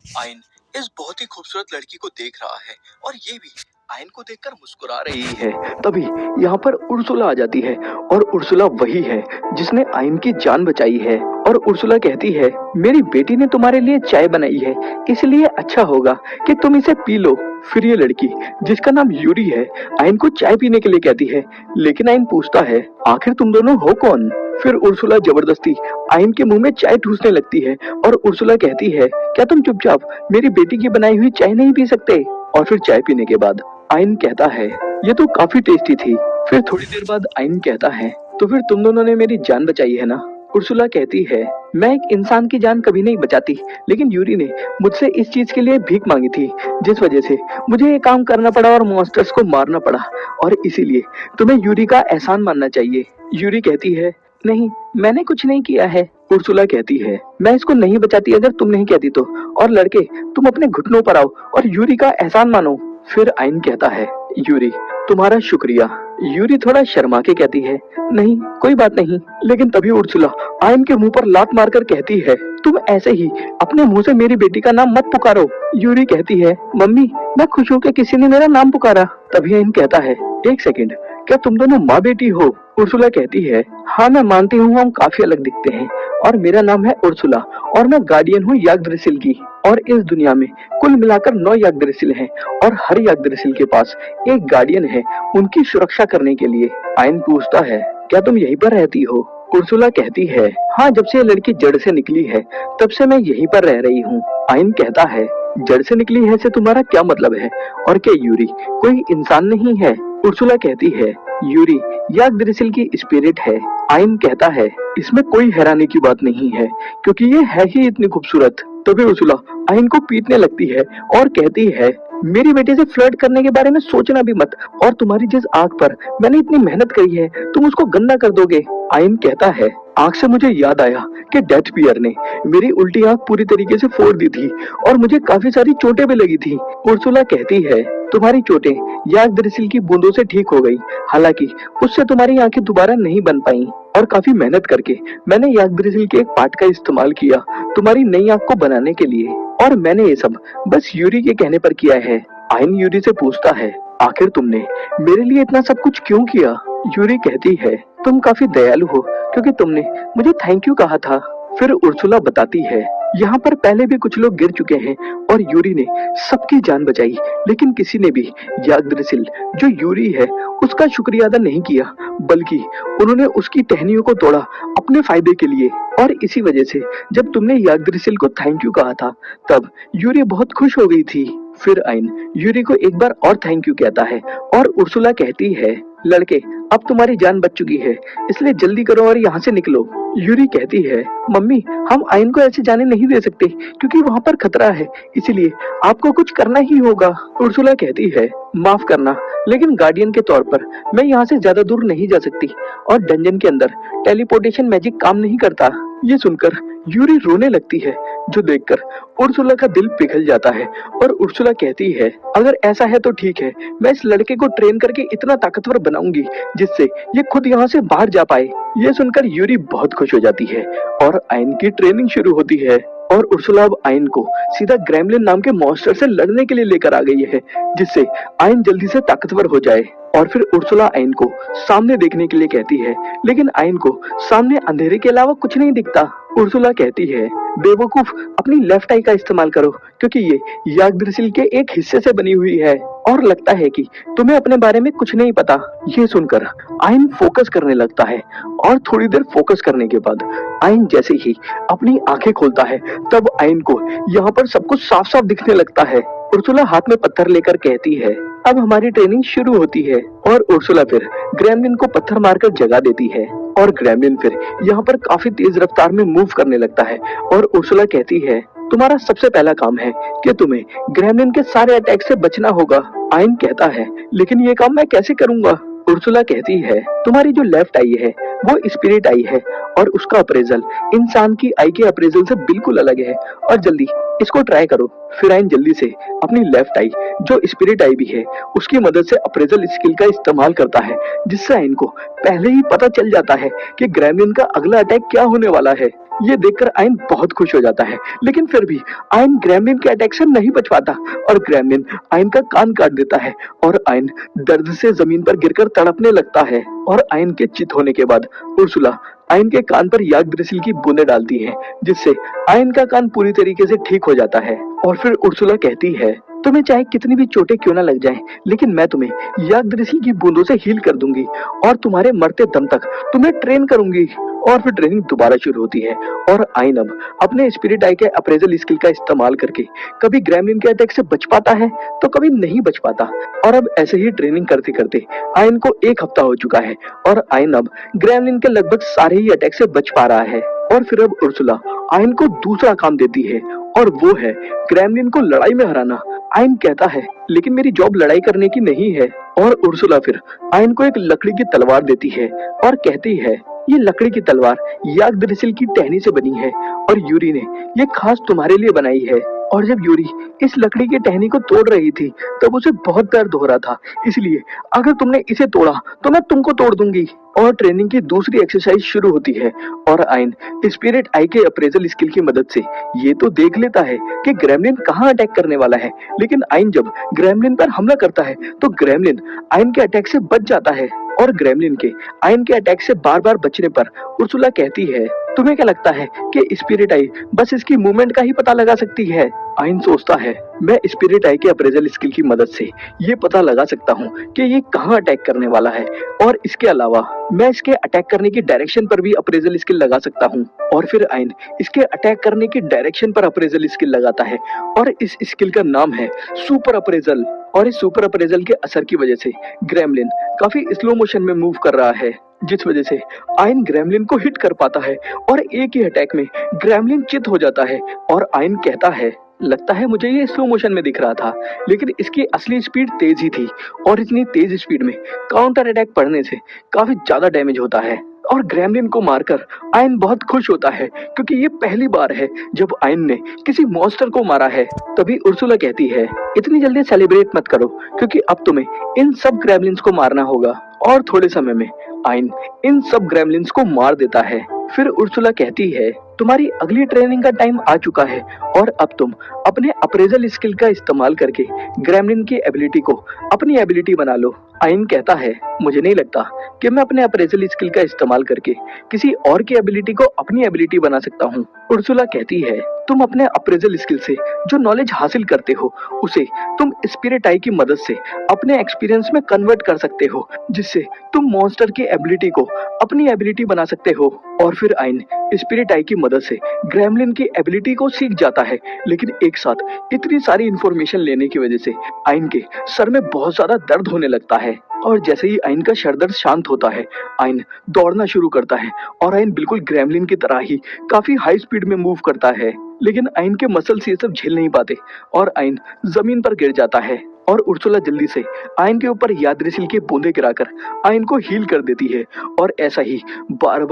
Ion इस बहुत ही खूबसूरत लड़की को देख रहा है और ये भी आयन को देखकर मुस्कुरा रही है। तभी यहाँ पर उर्सुला आ जाती है और उर्सुला वही है जिसने आयन की जान बचाई है। और उर्सुला कहती है, मेरी बेटी ने तुम्हारे लिए चाय बनाई है, इसलिए अच्छा होगा कि तुम इसे पी लो। फिर ये लड़की जिसका नाम यूरी है आयन को चाय पीने के लिए कहती है, लेकिन आयन पूछता है, आखिर तुम दोनों हो कौन? फिर उर्सुला जबरदस्ती आयन के मुंह में चाय ठूसने लगती है और उर्सुला कहती है, क्या तुम चुपचाप मेरी बेटी की बनाई हुई चाय नहीं पी सकते? और फिर चाय पीने के बाद आयन कहता है, ये तो काफी टेस्टी थी। फिर थोड़ी देर बाद आयन कहता है, तो फिर तुम दोनों ने मेरी जान बचाई है ना? उर्सुला कहती है, मैं एक इंसान की जान कभी नहीं बचाती, लेकिन यूरी ने मुझसे इस चीज के लिए भीख मांगी थी, जिस वजह से मुझे ये काम करना पड़ा और मॉन्स्टर्स को मारना पड़ा, और इसीलिए तुम्हें यूरी का एहसान मानना चाहिए। यूरी कहती है, नहीं, मैंने कुछ नहीं किया है। उर्सुला कहती है, मैं इसको नहीं बचाती अगर तुम नहीं कहती तो, और लड़के तुम अपने घुटनों पर आओ और यूरी का एहसान मानो। फिर आयन कहता है, यूरी तुम्हारा शुक्रिया। यूरी थोड़ा शर्मा के कहती है, नहीं कोई बात नहीं। लेकिन तभी उर्सुला आयन के मुंह पर लात मारकर कहती है, तुम ऐसे ही अपने मुंह से मेरी बेटी का नाम मत पुकारो। यूरी कहती है, मम्मी मैं खुश हूँ कि किसी ने मेरा नाम पुकारा। तभी आयन कहता है, एक सेकंड, क्या तुम दोनों माँ बेटी हो? उर्सुला कहती है, हाँ मैं मानती हूँ हम काफी अलग दिखते हैं, और मेरा नाम है उर्सुला और मैं गार्डियन हूँ याग्द्रसिल की। और इस दुनिया में कुल मिलाकर 9 याग्द्रसिल हैं और हर याग्द्रसिल के पास एक गार्डियन है उनकी सुरक्षा करने के लिए। आयन पूछता है, क्या तुम यहीं पर रहती हो? उर्सुला कहती है, हाँ जब से ये लड़की जड़ से निकली है तब से मैं यहीं पर रह रही हूँ। आयन कहता है, जड़ से निकली है से तुम्हारा क्या मतलब है, और क्या यूरी कोई इंसान नहीं है? उर्सुला कहती है, यूरी याग्द्रसिल की स्पिरिट है। आयन कहता है, इसमें कोई हैरानी की बात नहीं है क्योंकि ये है ही इतनी खूबसूरत। तभी उर्सुला आयन को पीटने लगती है और कहती है, मेरी बेटी से फ्लर्ट करने के बारे में सोचना भी मत, और तुम्हारी जिस आंख पर मैंने इतनी मेहनत करी है तुम उसको गंदा कर दोगे। आयन कहता है, आंख से मुझे याद आया कि डेथ पियर ने मेरी उल्टी आंख पूरी तरीके से फोड़ दी थी और मुझे काफी सारी चोटें भी लगी थी। उर्सुला कहती है, तुम्हारी चोटें याग्द्रसिल की बूंदों से ठीक हो गई, हालांकि उससे तुम्हारी आंखें दोबारा नहीं बन पाई, और काफी मेहनत करके मैंने याग्द्रसिल के एक पार्ट का इस्तेमाल किया तुम्हारी नई आंख को बनाने के लिए, और मैंने ये सब बस यूरी के कहने पर किया है। आयन यूरी से पूछता है, आखिर तुमने मेरे लिए इतना सब कुछ क्यों किया? यूरी कहती है, तुम काफी दयालु हो क्योंकि तुमने मुझे थैंक यू कहा था। फिर उर्सुला बताती है, यहाँ पर पहले भी कुछ लोग गिर चुके हैं और यूरी ने सबकी जान बचाई, लेकिन किसी ने भी याग्द्रसिल जो यूरी है उसका शुक्रिया अदा नहीं किया, बल्कि उन्होंने उसकी टहनियों को तोड़ा अपने फायदे के लिए। और इसी वजह से जब तुमने याग्द्रसिल को थैंक यू कहा था तब यूरी बहुत खुश हो गई थी। फिर आयन यूरी को एक बार और थैंक यू कहता है और उर्सुला कहती है, लड़के अब तुम्हारी जान बच चुकी है, इसलिए जल्दी करो और यहाँ से निकलो। यूरी कहती है, मम्मी हम आयन को ऐसे जाने नहीं दे सकते क्योंकि वहाँ पर खतरा है, इसीलिए आपको कुछ करना ही होगा। उर्सुला कहती है, माफ करना, लेकिन गार्डियन के तौर पर मैं यहाँ से ज्यादा दूर नहीं जा सकती, और डंजन के अंदर टेलीपोर्टेशन मैजिक काम नहीं करता। ये सुनकर यूरी रोने लगती है, जो देखकर उर्सुला का दिल पिघल जाता है, और उर्सुला कहती है, अगर ऐसा है तो ठीक है, मैं इस लड़के को ट्रेन करके इतना ताकतवर बनाऊंगी जिससे ये खुद यहाँ से बाहर जा पाए। ये सुनकर यूरी बहुत खुश हो जाती है और आयन की ट्रेनिंग शुरू होती है, और उर्सुला अब आयन को सीधा ग्रेमलिन नाम के मॉन्स्टर से लड़ने के लिए लेकर आ गई है, जिससे आयन जल्दी से ताकतवर हो जाए। और फिर उर्सुला आयन को सामने देखने के लिए कहती है, लेकिन आयन को सामने अंधेरे के अलावा कुछ नहीं दिखता। उर्सुला कहती है, बेवकूफ अपनी लेफ्ट आई का इस्तेमाल करो क्योंकि ये याग्द्रसिल के एक हिस्से से बनी हुई है, और लगता है कि तुम्हें अपने बारे में कुछ नहीं पता। ये सुनकर आयन फोकस करने लगता है, और थोड़ी देर फोकस करने के बाद आयन जैसे ही अपनी आंखें खोलता है तब आयन को यहाँ पर सब कुछ साफ साफ दिखने लगता है। उर्सुला हाथ में पत्थर लेकर कहती है, अब हमारी ट्रेनिंग शुरू होती है, और उर्सुला फिर ग्रेमलिन को पत्थर मारकर जगा देती है, और ग्रेमलिन फिर यहाँ पर काफी तेज रफ्तार में मूव करने लगता है। और उर्सुला कहती है, तुम्हारा सबसे पहला काम है कि तुम्हें ग्रेमलिन के सारे अटैक से बचना होगा। आयन कहता है, लेकिन ये काम मैं कैसे करूंगा? उर्सुला कहती है, तुम्हारी जो लेफ्ट आई है वो स्पिरिट आई है, और उसका अप्रेजल इंसान की आई के अप्रेजल से बिल्कुल अलग है, और जल्दी इसको ट्राई करो। फिर आयन जल्दी से अपनी लेफ्ट आई जो स्पिरिट आई भी है उसकी मदद से अप्रेजल स्किल का इस्तेमाल करता है, जिससे आयन को पहले ही पता चल जाता है कि ग्रेमलिन का अगला अटैक क्या होने वाला है। ये देखकर आयन बहुत खुश हो जाता है, लेकिन फिर भी आयन ग्रेमलिन के अटैक से नहीं बच पाता और ग्रेमलिन आयन का कान काट देता है और आयन दर्द से जमीन पर गिरकर तड़पने लगता है। और आयन के चित होने के बाद उर्सुला आयन के कान पर याग्द्रसिल की बूंदें डालती है, जिससे आयन का कान पूरी तरीके से ठीक हो जाता है। और फिर उर्सुला कहती है, तुम्हें चाहे कितनी भी चोटें क्यों ना लग जाएं, लेकिन मैं तुम्हें याग्द्रसिल की बूंदों से हील कर दूंगी और तुम्हारे मरते दम तक तुम्हें ट्रेन करूंगी। और फिर ट्रेनिंग दोबारा शुरू होती है और आयन अब अपने स्पिरिट आई के अप्रेजल स्किल का इस्तेमाल करके कभी ग्रेमलिन के अटैक से बच पाता है तो कभी नहीं बच पाता। और अब ऐसे ही ट्रेनिंग करते करते आयन को 1 हफ्ता हो चुका है और आयन अब ग्रेमलिन के लगभग सारे ही अटैक से बच पा रहा है। और फिर अब उर्सुला आयन को दूसरा काम देती है और वो है ग्रेमलिन को लड़ाई में हराना। आयन कहता है, लेकिन मेरी जॉब लड़ाई करने की नहीं है। और उर्सुला फिर आयन को एक लकड़ी की तलवार देती है और कहती है, ये लकड़ी की तलवार याग्द्रसिल की टहनी से बनी है और यूरी ने ये खास तुम्हारे लिए बनाई है। और जब यूरी इस लकड़ी की टहनी को तोड़ रही थी तब उसे बहुत दर्द हो रहा था, इसलिए अगर तुमने इसे तोड़ा तो मैं तुमको तोड़ दूंगी। और ट्रेनिंग की दूसरी एक्सरसाइज शुरू होती है और आयन स्पिरिट आई के अप्रेजल स्किल की मदद से ये तो देख लेता है कि ग्रेमलिन कहाँ अटैक करने वाला है, लेकिन आयन जब ग्रेमलिन पर हमला करता है तो ग्रेमलिन आयन के अटैक से बच जाता है। और ग्रेमलिन के आयन के अटैक से बार बार बचने पर उर्सुला कहती है, तुम्हें क्या लगता है कि स्पिरिट आई बस इसकी मूवमेंट का ही पता लगा सकती है? आयन सोचता है, मैं स्पिरिट आई के अप्रेजल स्किल की मदद से ये पता लगा सकता हूँ कि ये कहाँ अटैक करने वाला है और इसके अलावा मैं इसके अटैक करने की डायरेक्शन पर भी अप्रेजल स्किल लगा सकता हूँ। और फिर आयन इसके अटैक करने की डायरेक्शन पर अप्रेजल स्किल लगाता है और इस स्किल का नाम है सुपर अप्रेजल। और इस सुपर अप्रेजल के असर की वजह से ग्रेमलिन काफी स्लो मोशन में मूव कर रहा है, जिस वजह से आयन ग्रेमलिन को हिट कर पाता है और एक ही अटैक में ग्रेमलिन चित हो जाता है। और आयन कहता है, लगता है मुझे ये स्लो मोशन में दिख रहा था, लेकिन इसकी असली स्पीड तेज ही थी और इतनी तेज स्पीड में काउंटर अटैक पड़ने से काफी ज्यादा डैमेज होता है। और ग्रेमलिन को मारकर आयन बहुत खुश होता है क्योंकि ये पहली बार है जब आयन ने किसी मॉन्स्टर को मारा है। तभी उर्सुला कहती है, इतनी जल्दी सेलिब्रेट मत करो क्योंकि अब तुम्हें इन सब ग्रेमलिन्स को मारना होगा। और थोड़े समय में आयन इन सब ग्रेमलिन्स को मार देता है। फिर उर्सुला कहती है, तुम्हारी अगली ट्रेनिंग का टाइम आ चुका है और अब तुम अपने अप्रेजल स्किल का इस्तेमाल करके ग्रेमलिन की एबिलिटी को अपनी एबिलिटी बना लो। आयन कहता है, मुझे नहीं लगता कि मैं अपने अप्रेजल स्किल का इस्तेमाल करके किसी और की एबिलिटी को अपनी एबिलिटी बना सकता हूँ। उर्सुला कहती है, तुम अपने अप्रेजल स्किल से जो नॉलेज हासिल करते हो उसे तुम स्पिरिट आई की मदद से अपने एक्सपीरियंस में कन्वर्ट कर सकते हो, जिससे तुम मॉन्स्टर की एबिलिटी को अपनी एबिलिटी बना सकते हो। और फिर आयन स्पिरिट आई की मदद से ग्रेमलिन की एबिलिटी को सीख जाता है, लेकिन एक साथ इतनी सारी इंफॉर्मेशन लेने की वजह से आयन के सर में बहुत ज्यादा दर्द होने लगता है। और जैसे ही आयन का सर दर्द शांत होता है आयन दौड़ना शुरू करता है और आयन बिल्कुल ग्रेमलिन की तरह ही काफी हाई स्पीड में मूव करता है, लेकिन आयन के मसल्स ये सब झेल नहीं पाते और आयन जमीन पर गिर जाता है। और उर्सुला जल्दी से आयन के ऊपर याग्द्रसिल की बूंदें गिराकर आयन को हील कर देती है और ऐसा ही बार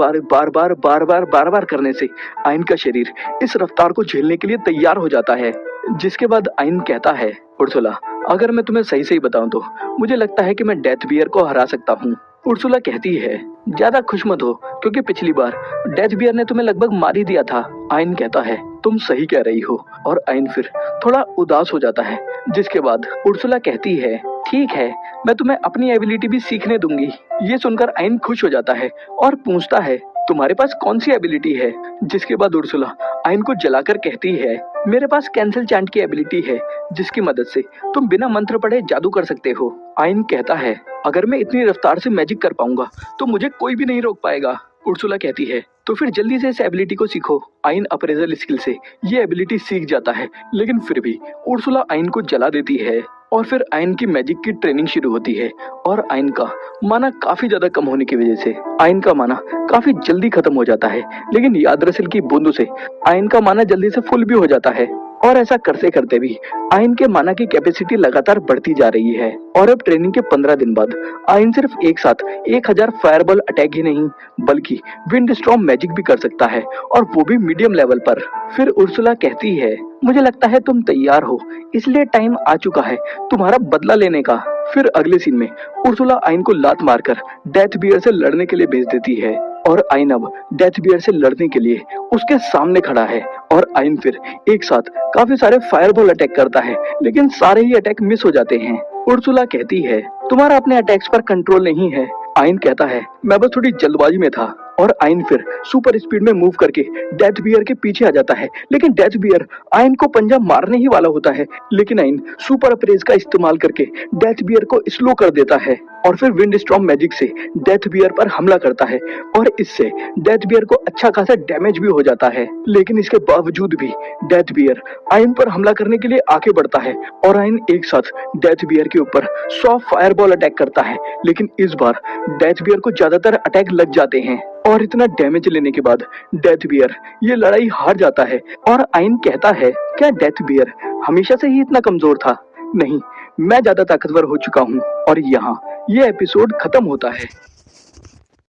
बार करने से आयन का शरीर इस रफ्तार को झेलने के लिए तैयार हो जाता है। जिसके बाद आयन कहता है, उर्सुला अगर मैं तुम्हें सही बताऊं तो मुझे लगता है कि मैं डेथ बियर को हरा सकता हूँ। उर्सुला कहती है, ज्यादा खुश मत हो क्योंकि पिछली बार डेथ बियर ने तुम्हें लगभग मार ही दिया था। आयन कहता है, तुम सही कह रही हो। और आयन फिर थोड़ा उदास हो जाता है, जिसके बाद उर्सुला कहती है, ठीक है मैं तुम्हें अपनी एबिलिटी भी सीखने दूंगी। ये सुनकर आयन खुश हो जाता है और पूछता है, तुम्हारे पास कौन सी एबिलिटी है? जिसके बाद उर्सुला आयन को जलाकर कहती है, मेरे पास कैंसिल चैंट की एबिलिटी है जिसकी मदद से तुम बिना मंत्र पढ़े जादू कर सकते हो। आयन कहता है, अगर मैं इतनी रफ्तार से मैजिक कर पाऊंगा तो मुझे कोई भी नहीं रोक पाएगा। उर्सुला कहती है, तो फिर जल्दी से इस एबिलिटी को सीखो। आयन अप्रेजल स्किल से ये एबिलिटी सीख जाता है, लेकिन फिर भी उर्सुला आयन को जला देती है। और फिर आयन की मैजिक की ट्रेनिंग शुरू होती है और आयन का माना काफी ज्यादा कम होने की वजह से आयन का माना काफी जल्दी खत्म हो जाता है, लेकिन याग्द्रसिल की बूंदों से आयन का माना जल्दी से फुल भी हो जाता है। और ऐसा करते करते भी आयन के माना की कैपेसिटी लगातार बढ़ती जा रही है। और अब ट्रेनिंग के 15 दिन बाद आयन सिर्फ एक साथ 1000 फायरबॉल अटैक ही नहीं बल्कि विंड स्टॉर्म मैजिक भी कर सकता है, और वो भी मीडियम लेवल पर। फिर उर्सुला कहती है, मुझे लगता है तुम तैयार हो, इसलिए टाइम आ चुका है तुम्हारा बदला लेने का। फिर अगले सीन में उर्सुला आयन को लात मारकर डेथ बियर से लड़ने के लिए भेज देती है। और आइन अब डेथ बियर से लड़ने के लिए उसके सामने खड़ा है और आइन फिर एक साथ काफी सारे फायरबॉल अटैक करता है, लेकिन सारे ही अटैक मिस हो जाते हैं। उर्सुला कहती है, तुम्हारा अपने अटैक्स पर कंट्रोल नहीं है। आइन कहता है, मैं बस थोड़ी जल्दबाजी में था। और आइन फिर सुपर स्पीड में मूव करके डेथ बियर के पीछे आ जाता है, लेकिन डेथ बियर आइन को पंजा मारने ही वाला होता है, लेकिन आइन सुपर अप्रेज का इस्तेमाल करके डेथ बियर को स्लो कर देता है और फिर विंड स्टॉर्म मैजिक से डेथ बियर पर हमला करता है और इससे डेथ बियर को अच्छा खासा डैमेज भी हो जाता है। लेकिन इसके बावजूद भी डेथ बियर आइन पर हमला करने के लिए आगे बढ़ता है और आइन एक साथ डेथ बियर के ऊपर 100 फायरबॉल अटैक करता है, लेकिन इस बार डेथ बियर को ज्यादातर अटैक लग जाते हैं और इतना डैमेज लेने के बाद डेथ बियर ये लड़ाई हार जाता है। और आइन कहता है, क्या डेथ बियर हमेशा से ही इतना कमजोर था? नहीं, मैं ज्यादा ताकतवर हो चुका हूँ। और यहाँ ये एपिसोड खत्म होता है।